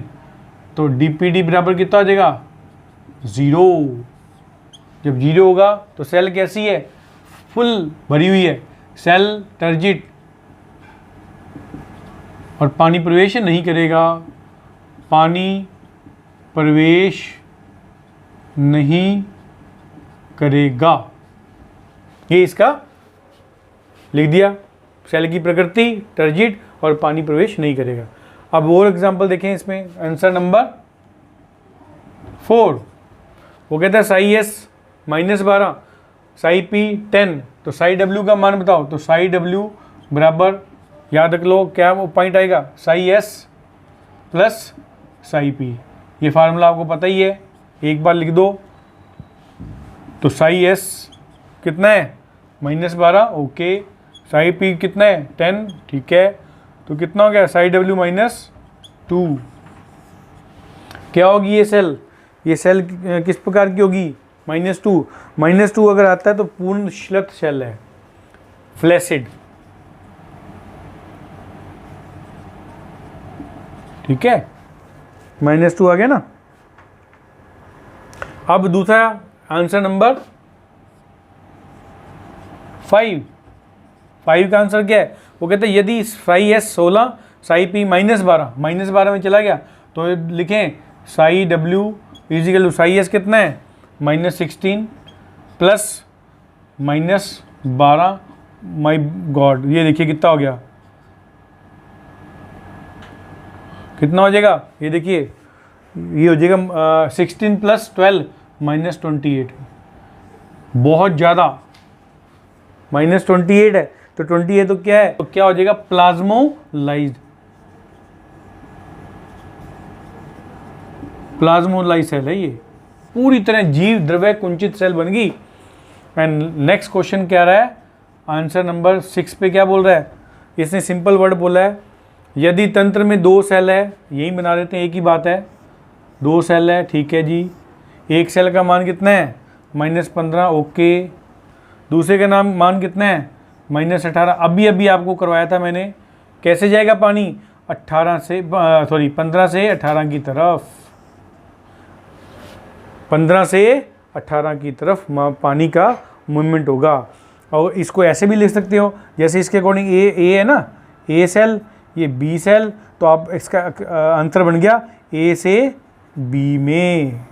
Speaker 1: तो डीपीडी बराबर कितना हो जाएगा 0। जब 0 होगा तो सेल कैसी है, फुल भरी हुई है, सेल टर्जिट और पानी प्रवेश नहीं करेगा, पानी प्रवेश नहीं करेगा। ये इसका लिख दिया, सेल की प्रकृति टर्जिट और पानी प्रवेश नहीं करेगा। अब और एग्जांपल देखें इसमें, आंसर नंबर 4, वो कहता है साई एस -12 साई पी 10, तो साई डब्ल्यू का मान बताओ, तो साई डब्ल्यू बराबर याद रख लो क्या वो पॉइंट आएगा, Sai S plus psi P. ये फार्मूला आपको पता ही है, एक बार लिख दो। तो साई एस कितना है -12, ओके, साई पी कितना है 10, ठीक है, तो कितना हो गया साई डब्ल्यू -2। क्या होगी ये सेल, ये सेल किस प्रकार की होगी, -2 अगर आता है तो पूर्ण श्लथ सेल है, फ्लैसिड। ठीक है, -2 आ गया ना। अब दूसरा आंसर नंबर 5 का आंसर क्या है, वो कहते हैं यदि साई एस 16 साई पी -12 में चला गया तो लिखें psi W is equal to psi S कितना है -16 प्लस -12, माई गॉड ये देखिए कितना हो गया, कितना हो जाएगा, ये देखिए ये हो जाएगा 16 + 12 -28, बहुत ज़्यादा, -28 है, तो 20 है तो क्या है, तो क्या हो जाएगा प्लाज्मोलाइज सेल है, ये पूरी तरह जीव द्रव्य कुंचित सेल बन गई। एंड नेक्स्ट क्वेश्चन क्या रहा है, आंसर नंबर 6 पे क्या बोल रहा है, इसने सिंपल वर्ड बोला है, यदि तंत्र में 2 सेल है, यही बना देते हैं, एक ही बात है, 2 सेल है, ठीक है जी, एक सेल का मान कितना है -15, ओके, दूसरे का मान कितना है -18। अभी आपको करवाया था मैंने, कैसे जाएगा पानी 15 से 18 की तरफ, 15 से 18 की तरफ पानी का मूवमेंट होगा। और इसको ऐसे भी लिख सकते हो, जैसे इसके अकॉर्डिंग ए है ना, ए सेल, ये बी सेल, तो आप इसका अंतर बन गया ए से बी में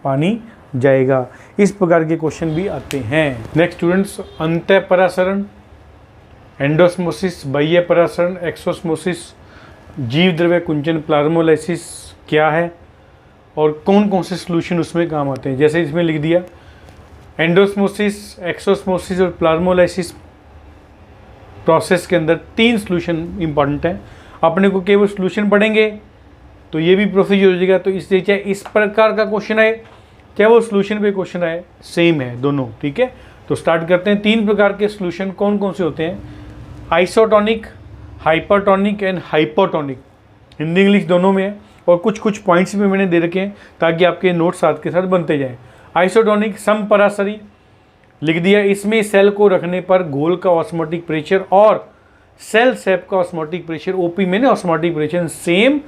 Speaker 1: पानी जाएगा। इस प्रकार के क्वेश्चन भी आते हैं। नेक्स्ट स्टूडेंट्स, अंतः परासरण, एंडोस्मोसिस, बाह्य परासरण, एक्सोस्मोसिस, जीव द्रव्य कुंचन, प्लाज्मोलाइसिस क्या है और कौन कौन से सॉल्यूशन उसमें काम आते हैं। जैसे इसमें लिख दिया एंडोस्मोसिस, एक्सोस्मोसिस और प्लाज्मोलाइसिस प्रोसेस के अंदर 3 सॉल्यूशन इंपॉर्टेंट हैं। अपने को केवल सॉल्यूशन पढ़ेंगे तो ये भी प्रोसीजर हो जाएगा, तो इसलिए चाहे इस प्रकार का क्वेश्चन आए चाहे वो सॉल्यूशन पे क्वेश्चन आए, सेम है दोनों, ठीक है। तो स्टार्ट करते हैं। 3 प्रकार के सॉल्यूशन कौन कौन से होते हैं, isotonic, hypertonic and hypotonic, Hindi English दोनों में है, और कुछ पॉइंट्स भी मैंने दे रखे हैं ताकि आपके नोट्स साथ के साथ बनते जाएं। आइसोटोनिक समपरासरी, लिख दिया। इसमें सेल को रखने पर घोल का ऑस्मोटिक प्रेशर और सेल सेप का ऑस्मोटिक प्रेशर, ओपी में ना ऑस्मोटिक प्रेशर सेम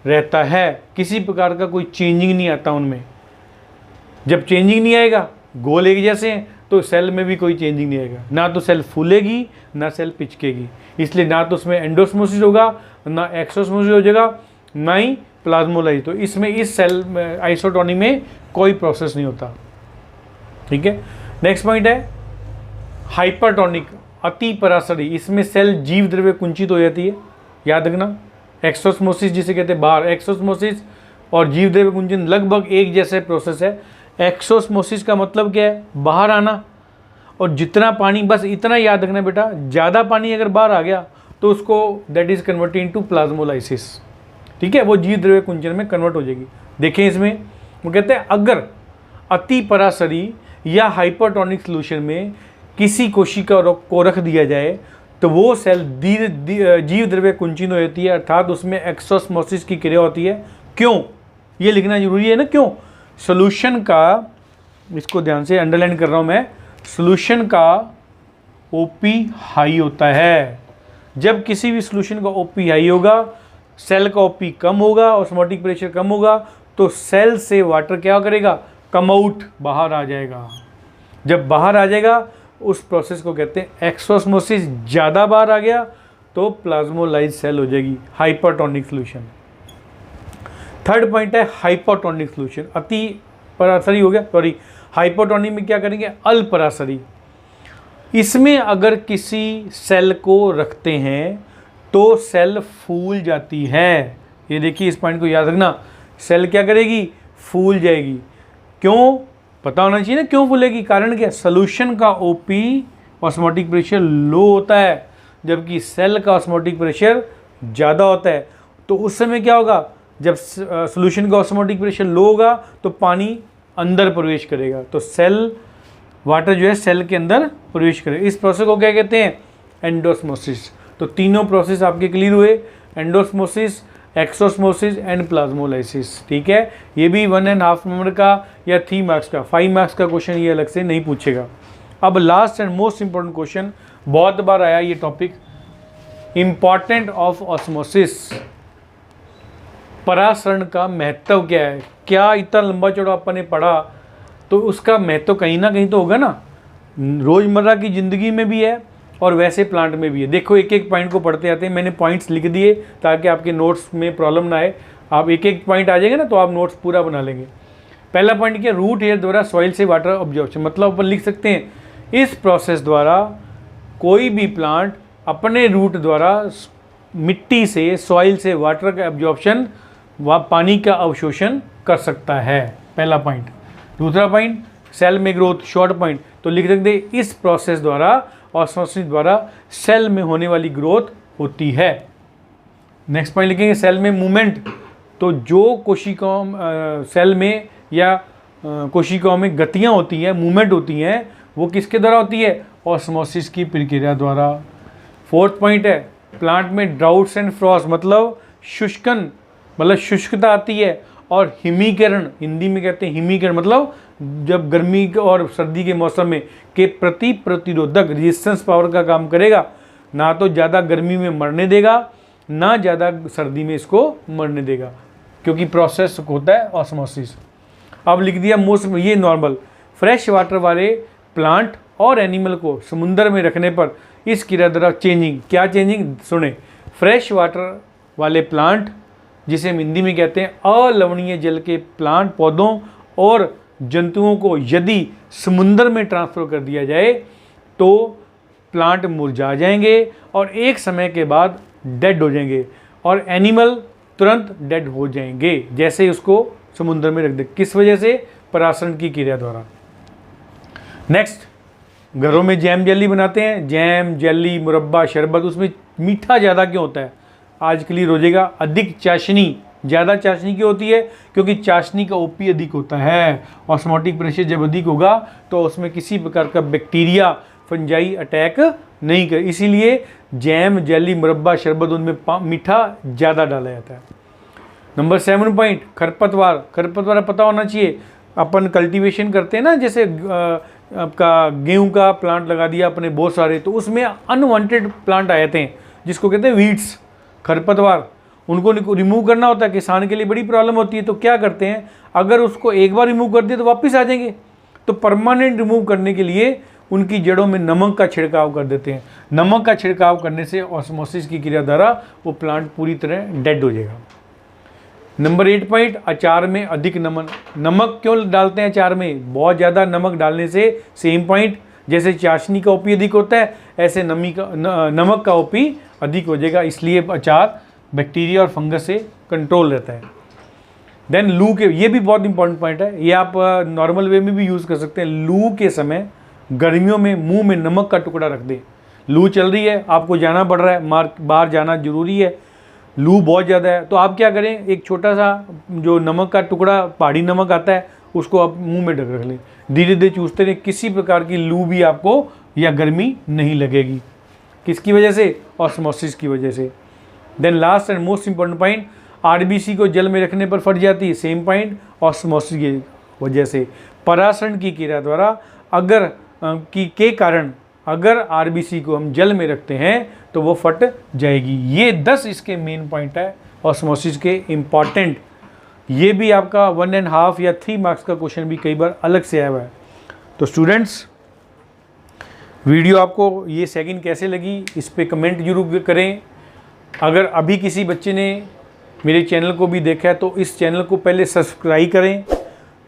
Speaker 1: रहता है, किसी प्रकार का कोई चेंजिंग नहीं आता उनमें। जब चेंजिंग नहीं आएगा, घोल एक जैसे हैं, तो सेल में भी कोई चेंजिंग नहीं आएगा, ना तो सेल फूलेगी ना सेल पिचकेगी। इसलिए ना तो उसमें एंडोस्मोसिस होगा, ना एक्सोस्मोसिस हो जाएगा, ना ही प्लाज्मोलाइज। तो इसमें इस सेल में आइसोटोनी में कोई प्रोसेस नहीं होता। ठीक है, नेक्स्ट पॉइंट है हाइपरटोनिक, अति पराशरी। इसमें सेल जीव द्रव्य कुंचित हो जाती है, याद रखना। एक्सोस्मोसिस जिसे कहते हैं बाहर, एक्सोस्मोसिस और जीव द्रव्य कुंचन लगभग एक जैसे प्रोसेस है। एक्सोस्मोसिस का मतलब क्या है? बाहर आना। और जितना पानी, बस इतना याद रखना बेटा, ज़्यादा पानी अगर बाहर आ गया तो उसको that is converted into plasmolysis. ठीक है, वो जीव द्रव्य कुंचन में कन्वर्ट हो जाएगी। देखें इसमें वो कहते हैं अगर अति पराशरी या हाइपरटोनिक सोल्यूशन में किसी कोशिका को रख दिया जाए तो वो सेल जीव द्रव्य कुंचित हो जाती है, अर्थात उसमें एक्सोस्मोसिस की क्रिया होती है। क्यों? ये लिखना जरूरी है ना, क्यों? सॉल्यूशन का, इसको ध्यान से अंडरलाइन कर रहा हूँ मैं, सॉल्यूशन का ओपी हाई होता है। जब किसी भी सॉल्यूशन का ओपी हाई होगा, सेल का ओपी कम होगा, ऑस्मोटिक प्रेशर कम होगा, तो सेल से वाटर क्या करेगा? कम आउट, बाहर आ जाएगा। जब बाहर आ जाएगा उस प्रोसेस को कहते हैं एक्सोस्मोसिस। ज़्यादा बाहर आ गया तो प्लाज्मोलाइज सेल हो जाएगी, हाइपरटोनिक सॉल्यूशन। थर्ड पॉइंट है हाइपोटोनिक सॉल्यूशन, अति पराशरी हो गया, सॉरी हाइपोटोनिक में क्या करेंगे? अल्पराशरी। इसमें अगर किसी सेल को रखते हैं तो सेल फूल जाती है। ये देखिए, इस पॉइंट को याद रखना, सेल क्या करेगी? फूल जाएगी। क्यों? पता होना चाहिए ना क्यों फूलेगी, कारण क्या? सॉल्यूशन का ओपी ऑस्मोटिक प्रेशर लो होता है, जबकि सेल का ऑस्मोटिक प्रेशर ज़्यादा होता है। तो उस समय क्या होगा? जब सॉल्यूशन का ऑस्मोटिक प्रेशर लो होगा तो पानी अंदर प्रवेश करेगा, तो सेल वाटर जो है सेल के अंदर प्रवेश करेगा। इस प्रोसेस को क्या कहते हैं? एंडोस्मोसिस। तो तीनों प्रोसेस आपके क्लियर हुए, एंडोस्मोसिस, एक्सोस्मोसिस एंड प्लाज्मोलाइसिस। ठीक है, ये भी 1.5 नंबर का या 3 मार्क्स का, 5 मार्क्स का क्वेश्चन ये अलग से नहीं पूछेगा। अब last and most important question, बहुत बार आया ये टॉपिक, इंपॉर्टेंट ऑफ ऑस्मोसिस। परासरण का महत्व क्या है? क्या इतना लंबा चौड़ा अपन ने पढ़ा तो उसका महत्व कहीं ना कहीं तो होगा ना, रोज़मर्रा की ज़िंदगी में भी है और वैसे प्लांट में भी है। देखो एक एक पॉइंट को पढ़ते आते हैं, मैंने पॉइंट्स लिख दिए ताकि आपके नोट्स में प्रॉब्लम ना आए। आप एक एक पॉइंट आ जाएंगे ना तो आप नोट्स पूरा बना लेंगे। पहला पॉइंट क्या? रूट हेयर द्वारा सॉइल से वाटर ऑब्जॉर्प्शन, मतलब अपन लिख सकते हैं इस प्रोसेस द्वारा कोई भी प्लांट अपने रूट द्वारा मिट्टी से, सॉइल से वाटर का ऑब्जॉर्प्शन व पानी का अवशोषण कर सकता है, पहला पॉइंट। दूसरा पॉइंट, सेल में ग्रोथ, शॉर्ट पॉइंट, तो लिख सकते इस प्रोसेस द्वारा, ऑस्मोसिस द्वारा सेल में होने वाली ग्रोथ होती है। नेक्स्ट पॉइंट लिखेंगे सेल में मूवमेंट, तो जो कोशिकाओं सेल में या कोशिकाओं में गतियाँ होती हैं, मूवमेंट होती हैं, वो किसके द्वारा होती है? ऑस्मोसिस की प्रक्रिया द्वारा। फोर्थ पॉइंट है प्लांट में ड्राउट्स एंड फ्रॉस्ट, मतलब शुष्कन, मतलब शुष्कता आती है, और हिमीकरण, हिंदी में कहते हैं हिमीकरण, मतलब जब गर्मी और सर्दी के मौसम में के प्रति प्रतिरोधक, रेजिस्टेंस पावर का काम करेगा। ना तो ज़्यादा गर्मी में मरने देगा, ना ज़्यादा सर्दी में इसको मरने देगा, क्योंकि प्रोसेस होता है ऑस्मोसिस। अब लिख दिया मोस्ट, ये नॉर्मल। फ्रेश वाटर वाले प्लांट और एनिमल को समुद्र में रखने पर इस क्रिया द्वारा चेंजिंग, क्या चेंजिंग? सुने, फ्रेश वाटर वाले प्लांट जिसे हम हिंदी में कहते हैं अलवणीय जल के प्लांट, पौधों और जंतुओं को यदि समुद्र में ट्रांसफ़र कर दिया जाए तो प्लांट मुरझा जाएंगे और एक समय के बाद डेड हो जाएंगे, और एनिमल तुरंत डेड हो जाएंगे जैसे उसको समुद्र में रख दे। किस वजह से? परासरण की क्रिया द्वारा। नेक्स्ट, घरों में जैम जेली बनाते हैं, जैम जेली मुरब्बा शरबत, उसमें मीठा ज़्यादा क्यों होता है? आज क्लियर हो जाएगा। अधिक चाशनी, ज़्यादा चाशनी क्यों होती है? क्योंकि चाशनी का ओपी अधिक होता है। ऑस्मोटिक प्रेशर जब अधिक होगा तो उसमें किसी प्रकार का बैक्टीरिया, फंजाई अटैक नहीं कर, इसीलिए जैम जेली मुरब्बा शरबत उनमें मीठा ज़्यादा डाला जाता है। नंबर 7 पॉइंट, खरपतवार। खरपतवार पता होना चाहिए, अपन कल्टीवेशन करते हैं ना, जैसे आपका गेहूं का प्लांट लगा दिया अपने बहुत सारे, तो उसमें अनवांटेड प्लांट आए थे जिसको कहते हैं वीड्स, खरपतवार। उनको रिमूव करना होता है, किसान के लिए बड़ी प्रॉब्लम होती है। तो क्या करते हैं, अगर उसको एक बार रिमूव कर दिया तो वापस आ जाएंगे। तो परमानेंट रिमूव करने के लिए उनकी जड़ों में नमक का छिड़काव कर देते हैं। नमक का छिड़काव करने से ऑस्मोसिस की क्रिया द्वारा वो प्लांट पूरी तरह डेड हो जाएगा। नंबर 8 पॉइंट, अचार में अधिक नमक क्यों डालते हैं अचार में? बहुत ज़्यादा नमक डालने से, सेम पॉइंट, जैसे चाशनी का ओपी अधिक होता है ऐसे नमक का ओपी अधिक हो जाएगा, इसलिए अचार बैक्टीरिया और फंगस से कंट्रोल रहता है। देन लू के, ये भी बहुत इंपॉर्टेंट पॉइंट है, ये आप नॉर्मल वे में भी यूज़ कर सकते हैं। लू के समय गर्मियों में मुंह में नमक का टुकड़ा रख दें। लू चल रही है, आपको जाना पड़ रहा है, बाहर जाना जरूरी है, लू बहुत ज़्यादा है, तो आप क्या करें, एक छोटा सा जो नमक का टुकड़ा, पहाड़ी नमक आता है, उसको आप मुंह में ढक रख लें, धीरे धीरे चूसते रहें, किसी प्रकार की लू भी आपको या गर्मी नहीं लगेगी। किसकी वजह से? ऑस्मोसिस की वजह से। Then last and most important point, RBC को जल में रखने पर फट जाती है, सेम पॉइंट, ऑस्मोसिस की वजह से। परासरण की क्रिया द्वारा के कारण अगर आरबीसी को हम जल में रखते हैं तो वो फट जाएगी। ये 10 इसके मेन पॉइंट है ऑस्मोसिस के इम्पॉर्टेंट। ये भी आपका 1.5 या 3 मार्क्स का क्वेश्चन भी कई बार अलग से आया हुआ है। तो स्टूडेंट्स, वीडियो आपको ये सेकंड कैसे लगी इस पे कमेंट जरूर करें। अगर अभी किसी बच्चे ने मेरे चैनल को भी देखा है तो इस चैनल को पहले सब्सक्राइब करें।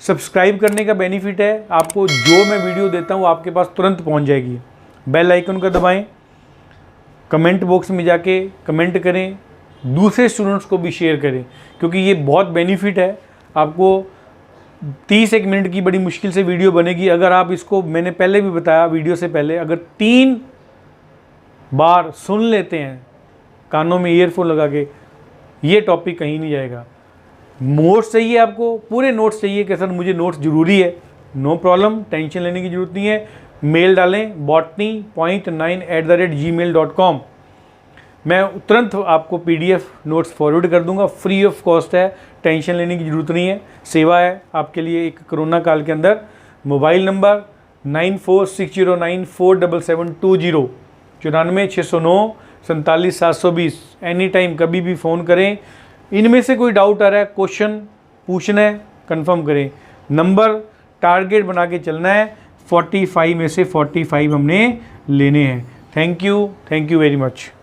Speaker 1: सब्सक्राइब करने का बेनिफिट है, आपको जो मैं वीडियो देता हूँ आपके पास तुरंत पहुँच जाएगी। बेल आइकन का दबाएं, कमेंट बॉक्स में जाके कमेंट करें, दूसरे स्टूडेंट्स को भी शेयर करें, क्योंकि ये बहुत बेनिफिट है। आपको 30 मिनट की बड़ी मुश्किल से वीडियो बनेगी, अगर आप इसको, मैंने पहले भी बताया वीडियो से पहले, अगर 3 बार सुन लेते हैं कानों में ईयरफोन लगा के, ये टॉपिक कहीं नहीं जाएगा। नोट्स चाहिए आपको, पूरे नोट्स चाहिए कि सर मुझे नोट्स ज़रूरी है, नो प्रॉब्लम, टेंशन लेने की ज़रूरत नहीं है। मेल डालें botany.9@gmail.com, मैं तुरंत आपको PDF नोट्स फॉरवर्ड कर दूंगा, फ्री ऑफ कॉस्ट है, टेंशन लेने की ज़रूरत नहीं है। सेवा है आपके लिए एक कोरोना काल के अंदर। मोबाइल नंबर 9460947720, 9460974720, एनी टाइम कभी भी फ़ोन करें। इनमें से कोई डाउट आ रहा है, क्वेश्चन पूछना है, कंफर्म करें। नंबर टारगेट बना के चलना है, 45 में से 45 हमने लेने हैं। Thank you very much.